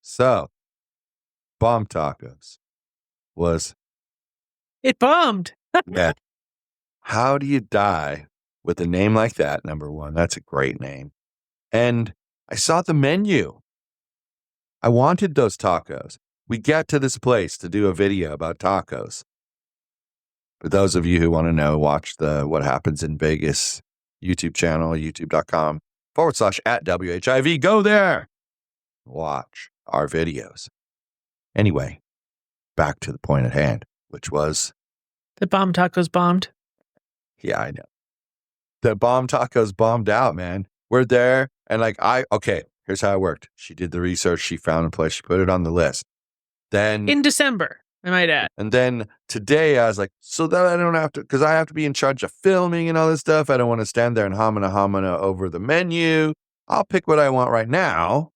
So, bomb tacos was, It bombed. yeah. How do you die with a name like that? Number one, that's a great name. And I saw the menu. I wanted those tacos. We get to this place to do a video about tacos. For those of you who want to know, watch the What Happens in Vegas YouTube channel, youtube.com/@WHIV. Go there. Watch our videos. Anyway, back to the point at hand, which was... The bomb tacos bombed. Yeah, I know. The bomb tacos bombed out, man. We're there. And okay, here's how it worked. She did the research. She found a place. She put it on the list. Then in December, I might add. And then today I was like, so that I don't have to, because I have to be in charge of filming and all this stuff. I don't want to stand there and hamana over the menu. I'll pick what I want right now.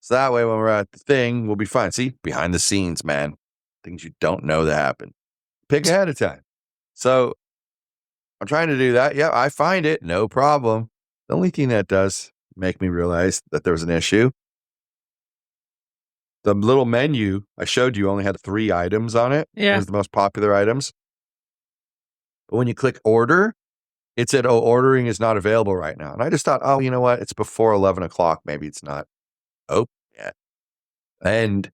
So that way when we're at the thing, we'll be fine. See, behind the scenes, man. Things you don't know that happen. Pick ahead of time. So I'm trying to do that. Yeah, I find it. No problem. The only thing that does make me realize that there was an issue. The little menu I showed you only had 3 items on it. Yeah. It was the most popular items. But when you click order, it said, ordering is not available right now. And I just thought, you know what? It's before 11 o'clock. Maybe it's not open yet. And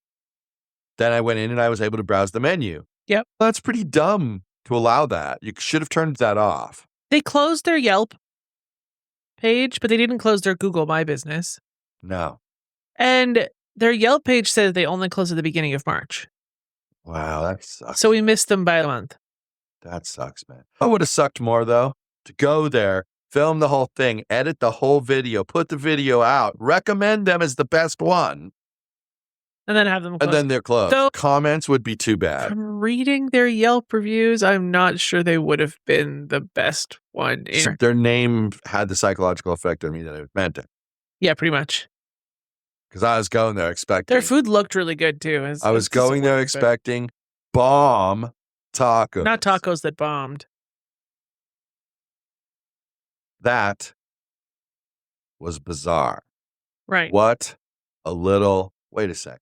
then I went in and I was able to browse the menu. Yep. That's pretty dumb to allow that. You should have turned that off. They closed their Yelp page, but they didn't close their Google My Business. No. And their Yelp page says they only closed at the beginning of March. Wow, that sucks. So we missed them by a month. That sucks, man. I would have sucked more, though, to go there, film the whole thing, edit the whole video, put the video out, recommend them as the best one. And then have them closed. And then they're closed. So, comments would be too bad. From reading their Yelp reviews, I'm not sure they would have been the best one. Their name had the psychological effect on me that it meant it. Yeah, pretty much. Because I was going there expecting... Their food looked really good, too. I was going there expecting bomb tacos. Not tacos that bombed. That was bizarre. Right. What a little... Wait a sec.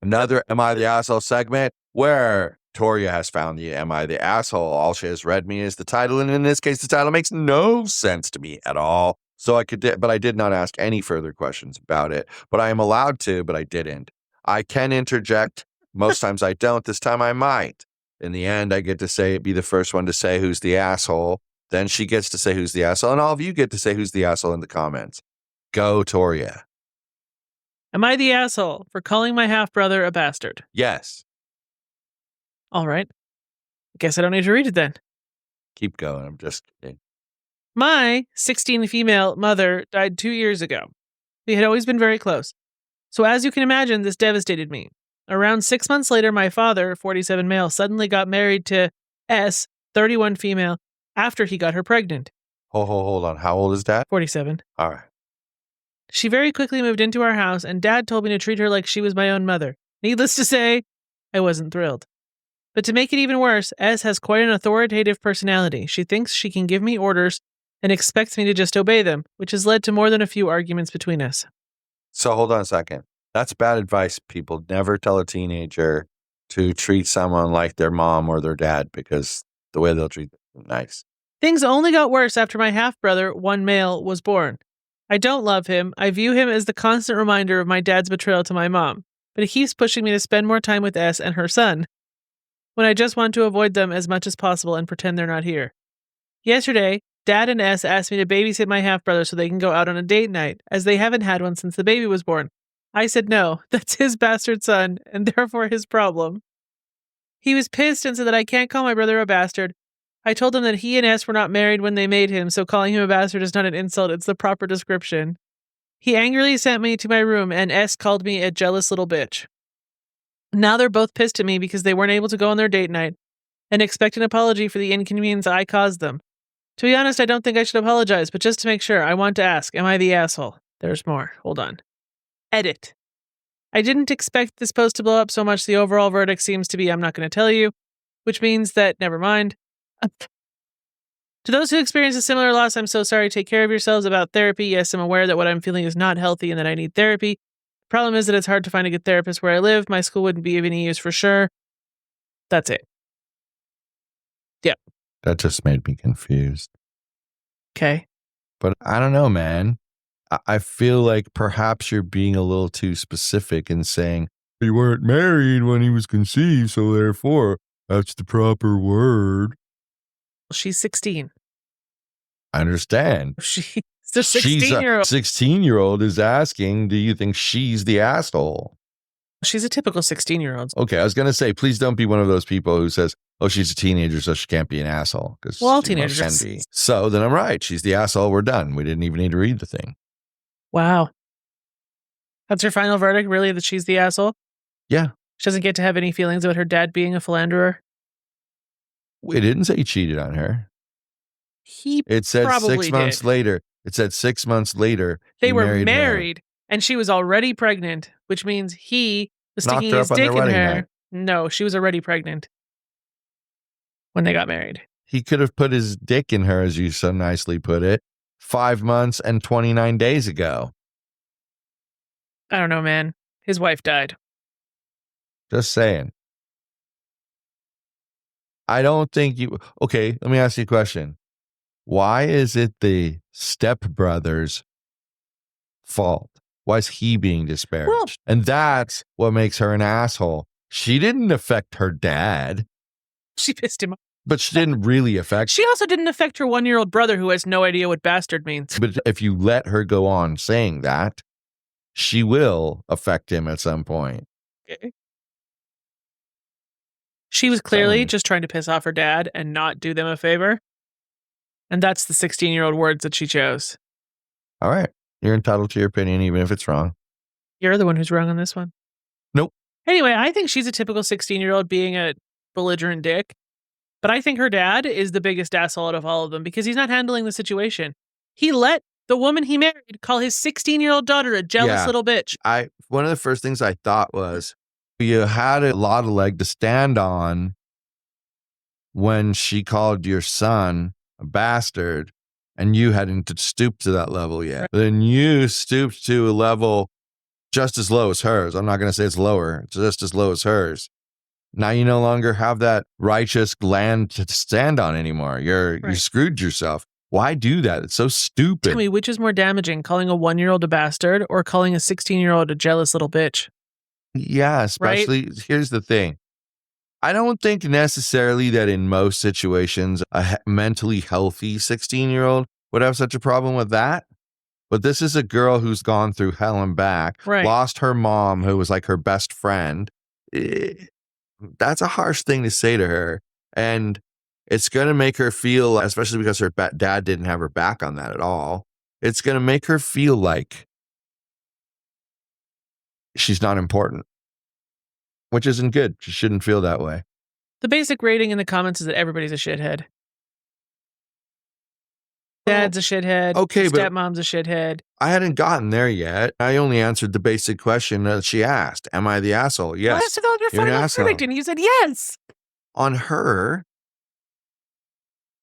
Another Am I the Asshole segment where Torya has found the Am I the Asshole? All she has read me is the title. And in this case, the title makes no sense to me at all. So I did not ask any further questions about it, but I am allowed to, but I didn't. I can interject. Most times I don't. This time I might. In the end, I get to be the first one to say who's the asshole. Then she gets to say who's the asshole. And all of you get to say who's the asshole in the comments. Go, Torya. Am I the asshole for calling my half-brother a bastard? Yes. All right. I guess I don't need to read it then. Keep going. I'm just kidding. My 16 female mother died 2 years ago. We had always been very close. So as you can imagine, this devastated me. Around 6 months later, my father, 47 male, suddenly got married to S, 31 female, after he got her pregnant. Hold on. How old is Dad? 47. All right. She very quickly moved into our house, and Dad told me to treat her like she was my own mother. Needless to say, I wasn't thrilled. But to make it even worse, S has quite an authoritative personality. She thinks she can give me orders and expects me to just obey them, which has led to more than a few arguments between us. So hold on a second. That's bad advice, people. Never tell a teenager to treat someone like their mom or their dad, because the way they'll treat them, nice. Things only got worse after my half-brother, one male, was born. I don't love him. I view him as the constant reminder of my dad's betrayal to my mom, but he keeps pushing me to spend more time with S and her son, when I just want to avoid them as much as possible and pretend they're not here. Yesterday, Dad and S asked me to babysit my half-brother so they can go out on a date night, as they haven't had one since the baby was born. I said no, that's his bastard son, and therefore his problem. He was pissed and said that I can't call my brother a bastard. I told him that he and S were not married when they made him, so calling him a bastard is not an insult, it's the proper description. He angrily sent me to my room, and S called me a jealous little bitch. Now they're both pissed at me because they weren't able to go on their date night, and expect an apology for the inconvenience I caused them. To be honest, I don't think I should apologize, but just to make sure, I want to ask, am I the asshole? There's more. Hold on. Edit. I didn't expect this post to blow up so much. The overall verdict seems to be I'm not going to tell you, which means that never mind. To those who experience a similar loss, I'm so sorry. Take care of yourselves. About therapy, yes, I'm aware that what I'm feeling is not healthy and that I need therapy. Problem is that it's hard to find a good therapist where I live. My school wouldn't be of any use for sure. That's it. Yeah. That just made me confused. Okay. But I don't know, man. I feel like perhaps you're being a little too specific in saying you weren't married when he was conceived, so therefore that's the proper word. She's 16. I understand. She's the 16-year-old. 16-year-old is asking, do you think she's the asshole? She's a typical 16-year-old. Okay, I was going to say, please don't be one of those people who says, oh, she's a teenager, so she can't be an asshole. Because all teenagers can be. So then I'm right. She's the asshole. We're done. We didn't even need to read the thing. Wow. That's her final verdict, really, that she's the asshole? Yeah. She doesn't get to have any feelings about her dad being a philanderer? It didn't say he cheated on her. It said 6 months later. It said 6 months later. They were married and she was already pregnant, which means he was sticking his dick in her. Night. No, she was already pregnant when they got married. He could have put his dick in her, as you so nicely put it, 5 months and 29 days ago. I don't know, man. His wife died. Just saying. I don't think you... Okay, let me ask you a question. Why is it the stepbrother's fault? Why is he being disparaged? Well, and that's what makes her an asshole. She didn't affect her dad. She pissed him off. But she didn't really affect... She also didn't affect her 1-year-old brother who has no idea what bastard means. But if you let her go on saying that, she will affect him at some point. Okay. She was clearly just trying to piss off her dad and not do them a favor. And that's the 16-year-old words that she chose. All right. You're entitled to your opinion, even if it's wrong. You're the one who's wrong on this one. Nope. Anyway, I think she's a typical 16-year-old being a belligerent dick. But I think her dad is the biggest asshole out of all of them because he's not handling the situation. He let the woman he married call his 16-year-old daughter a jealous little bitch. One of the first things I thought was you had a lot of leg to stand on when she called your son a bastard and you hadn't stooped to that level yet. Right. Then you stooped to a level just as low as hers. I'm not going to say it's lower, it's just as low as hers. Now you no longer have that righteous land to stand on anymore. You screwed yourself. Why do that? It's so stupid. Tell me, which is more damaging, calling a 1-year-old a bastard or calling a 16-year-old a jealous little bitch? Yeah, especially, here's the thing. I don't think necessarily that in most situations, a mentally healthy 16-year-old would have such a problem with that. But this is a girl who's gone through hell and back, lost her mom, who was like her best friend. That's a harsh thing to say to her. And it's going to make her feel, especially because her dad didn't have her back on that at all, it's going to make her feel like she's not important, which isn't good. She shouldn't feel that way. The basic rating in the comments is that everybody's a shithead. Dad's a shithead. Okay, stepmom's a shithead. I hadn't gotten there yet. I only answered the basic question that she asked. Am I the asshole? Yes. Well, that's about your final verdict, and you said yes. On her,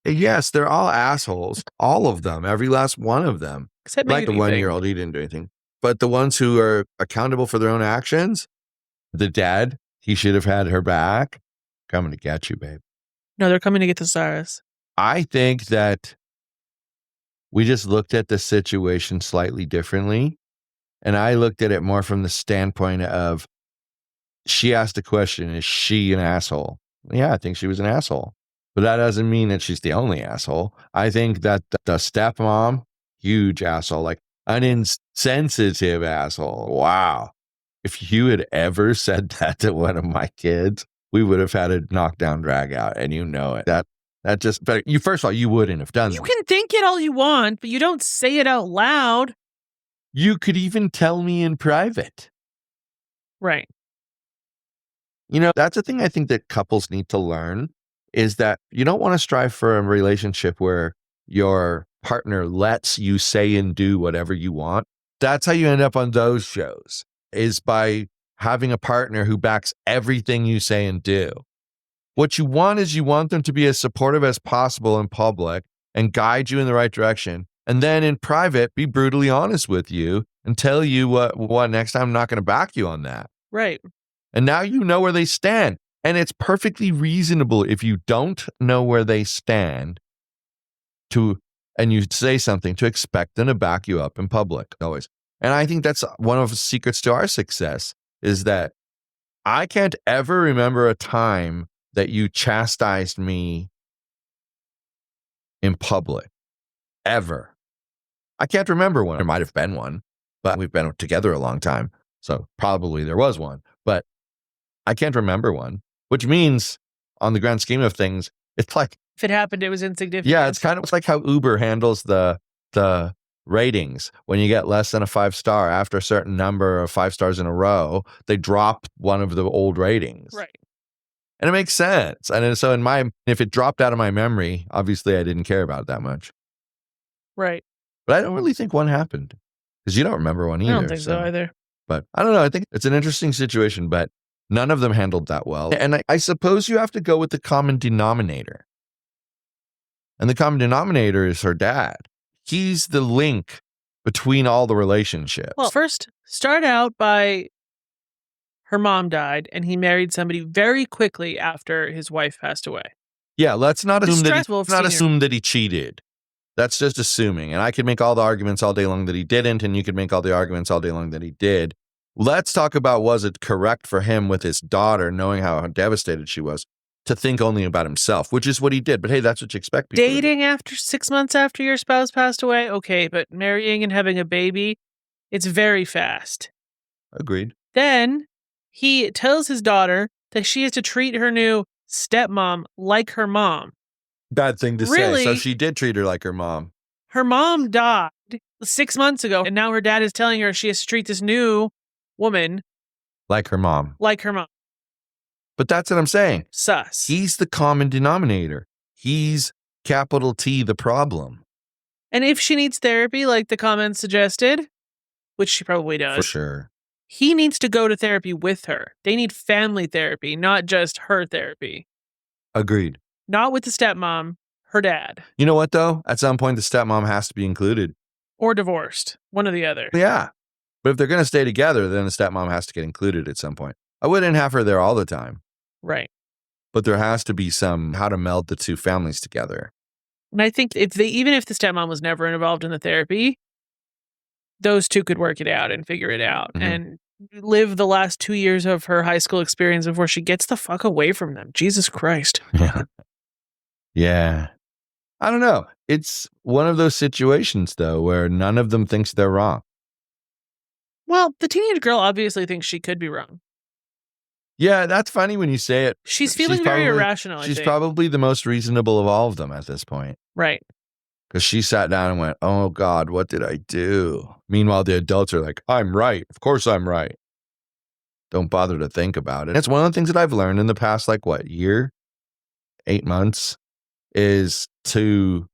yes, they're all assholes. All of them. Every last one of them. Except like the 1-year-old, he didn't do anything. But the ones who are accountable for their own actions, the dad, he should have had her back. Coming to get you, babe. No, they're coming to get the Saras. I think that we just looked at the situation slightly differently. And I looked at it more from the standpoint of, she asked the question, is she an asshole? Yeah, I think she was an asshole. But that doesn't mean that she's the only asshole. I think that the stepmom, huge asshole, like an insensitive asshole. Wow. If you had ever said that to one of my kids, we would have had a knockdown drag out, and you know it. That just, but you, first of all, you wouldn't have done that. You can think it all you want, but you don't say it out loud. You could even tell me in private. Right. You know, that's the thing I think that couples need to learn, is that you don't want to strive for a relationship where your partner lets you say and do whatever you want. That's how you end up on those shows, is by having a partner who backs everything you say and do. What you want is you want them to be as supportive as possible in public and guide you in the right direction. And then in private, be brutally honest with you and tell you what next time I'm not going to back you on that. Right. And now you know where they stand. And it's perfectly reasonable if you don't know where they stand and you say something to expect them to back you up in public always. And I think that's one of the secrets to our success is that I can't ever remember a time that you chastised me in public, ever. I can't remember one. There might have been one, but we've been together a long time. So probably there was one, but I can't remember one, which means on the grand scheme of things, it's like, if it happened, it was insignificant. Yeah, it's kind of like how Uber handles the ratings. When you get less than a 5-star after a certain number of 5 stars in a row, they drop one of the old ratings. Right. And it makes sense. And so if it dropped out of my memory, obviously I didn't care about it that much. Right. But I don't really think one happened because you don't remember one either. I don't think so either. But I don't know. I think it's an interesting situation, but none of them handled that well. And I suppose you have to go with the common denominator. And the common denominator is her dad. He's the link between all the relationships. Well, first, start out by her mom died and he married somebody very quickly after his wife passed away. Yeah, let's not assume that he cheated. That's just assuming. And I could make all the arguments all day long that he didn't, and you could make all the arguments all day long that he did. Let's talk about, was it correct for him with his daughter, knowing how devastated she was, to think only about himself, which is what he did. But hey, that's what you expect people Dating after 6 months after your spouse passed away? Okay, but marrying and having a baby, it's very fast. Agreed. Then he tells his daughter that she has to treat her new stepmom like her mom. Bad thing to say. So she did treat her like her mom. Her mom died 6 months ago, and now her dad is telling her she has to treat this new woman like her mom. But that's what I'm saying. Sus. He's the common denominator. He's capital T, the problem. And if she needs therapy, like the comments suggested, which she probably does. For sure. He needs to go to therapy with her. They need family therapy, not just her therapy. Agreed. Not with the stepmom, her dad. You know what, though? At some point, the stepmom has to be included. Or divorced. One or the other. Yeah. But if they're going to stay together, then the stepmom has to get included at some point. I wouldn't have her there all the time. Right. But there has to be some how to meld the two families together. And I think even if the stepmom was never involved in the therapy, those two could work it out and figure it out and live the last 2 years of her high school experience before she gets the fuck away from them. Jesus Christ. Yeah. Yeah. I don't know. It's one of those situations, though, where none of them thinks they're wrong. Well, the teenage girl obviously thinks she could be wrong. Yeah, that's funny when you say it. She's feeling very irrational, I think. She's probably the most reasonable of all of them at this point. Right. Because she sat down and went, oh, God, what did I do? Meanwhile, the adults are like, I'm right. Of course I'm right. Don't bother to think about it. It's one of the things that I've learned in the past, year, 8 months, is to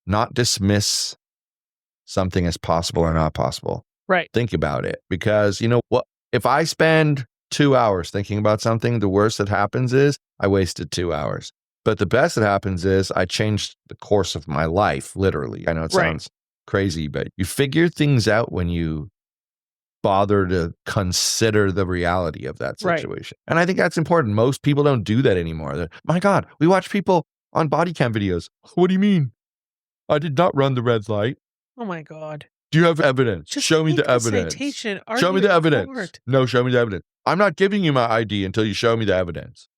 not dismiss something as possible or not possible. Right. Think about it. Because, you know what? If I spend 2 hours thinking about something, the worst that happens is I wasted 2 hours. But the best that happens is I changed the course of my life, literally. I know it sounds crazy, but you figure things out when you bother to consider the reality of that situation. Right. And I think that's important. Most people don't do that anymore. My God, we watch people on body cam videos. What do you mean? I did not run the red light. Oh my God. Do you have evidence? Just show me the evidence. Show me the evidence. No, show me the evidence. I'm not giving you my ID until you show me the evidence.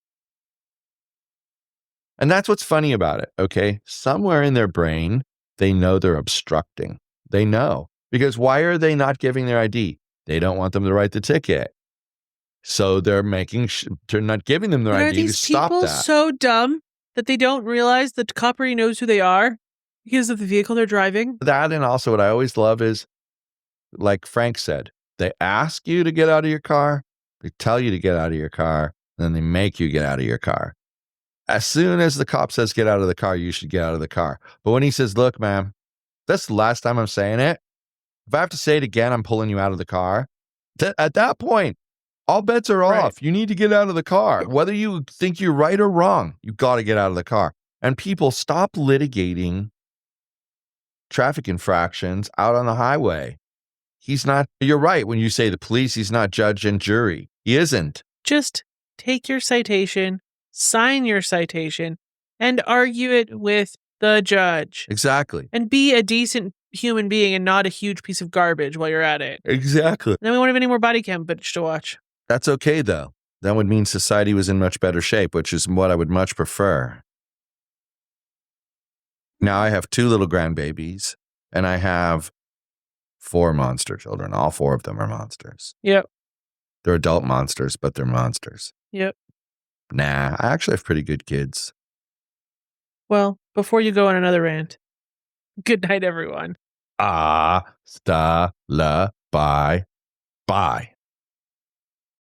And that's what's funny about it, okay? Somewhere in their brain, they know they're obstructing. They know. Because why are they not giving their ID? They don't want them to write the ticket. So they're they're not giving them their ID to stop that. Are these people so dumb that they don't realize that the cop already knows who they are because of the vehicle they're driving? That, and also what I always love is, like Frank said, they ask you to get out of your car, they tell you to get out of your car, and then they make you get out of your car. As soon as the cop says get out of the car, you should get out of the car. But when he says, look, ma'am, that's the last time I'm saying it. If I have to say it again, I'm pulling you out of the car. At that point, all bets are off. You need to get out of the car. Whether you think you're right or wrong, you got to get out of the car. And people, stop litigating traffic infractions out on the highway. He's not, you're right. When you say the police, he's not judge and jury. He isn't. Just take your citation, sign your citation, and argue it with the judge. Exactly. And be a decent human being and not a huge piece of garbage while you're at it. Exactly. Then we won't have any more body cam footage to watch. That's okay, though. That would mean society was in much better shape, which is what I would much prefer. Now I have 2 little grandbabies, and I have 4 monster children. All 4 of them are monsters. Yep. They're adult monsters, but they're monsters. Yep. Nah, I actually have pretty good kids. Well, before you go on another rant, good night, everyone. Bye. Bye.